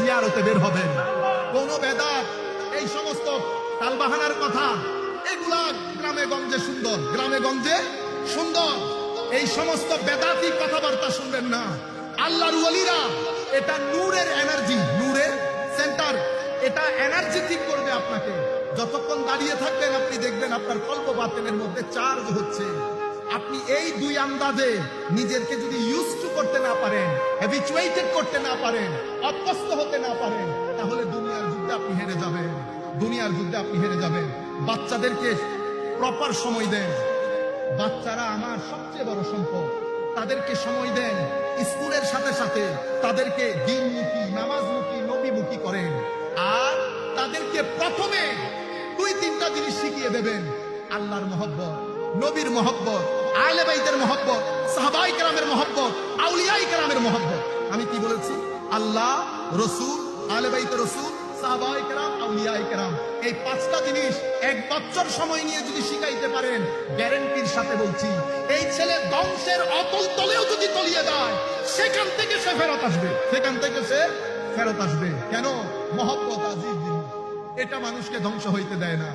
জিয়ারতে বের হবেন। কোন বেদাত, এই সমস্ত তালবাহানার কথা, এগুলা গ্রামে গঞ্জে সুন্দর, গ্রামে গঞ্জে সুন্দর। এই সমস্ত বেদাতি কথাবার্তা শুনবেন না। আল্লাহর ওয়ালিরা, এটা নূরের এনার্জি, নূরের সেন্টার। এটা এনার্জি ঠিক করবে আপনাকে। যতক্ষণ দাঁড়িয়ে থাকবেন আপনি দেখবেন আপনার কল্প বাতেনের মধ্যে চার্জ হচ্ছে। আপনি এই দুই আন্দাজে নিজেকে যদি ইউজ টু করতে না পারেন, হ্যাবিচুয়েটেড করতে না পারেন, অভ্যস্ত হতে না পারেন, তাহলে দুনিয়ার যুদ্ধে আপনি হেরে যাবেন। দুনিয়ার যুদ্ধে আপনি হেরে যাবেন। বাচ্চাদেরকে প্রপার সময় দেন। বাচ্চারা আমার সবচেয়ে বড় সম্পদ। তাদেরকে সময় দেন। স্কুলের সাথে সাথে তাদেরকে দিনমুখী, নামাজমুখী, নবীমুখী করেন। আর তাদেরকে প্রথমে 2-3টা জিনিস শিখিয়ে দেবেন। আল্লাহর মহব্বত, নবীর মহব্বত, আহলে বাইতের মহব্বত, সাহাবায়ে কেরামের মহব্বত, আউলিয়ায়ে কেরামের মহব্বত। আমি কি বলেছি? আল্লাহ, রসুল, আহলে বাইত রসুল, সাহাবায়ে কেরাম, আউলিয়ায়ে কেরাম। এই 5টা জিনিস 1 বছর সময় নিয়ে যদি শিখাইতে পারেন, গ্যারান্টির সাথে বলছি, এই ছেলে ধ্বংসের অতল তলেও যদি তলিয়ে যায়, সেখান থেকে সে ফেরত আসবে। সেখান থেকে সে ফেরত আসবে। কেন? মহব্বত আজিজ জিনিস, এটা মানুষকে ধ্বংস হইতে দেয় না।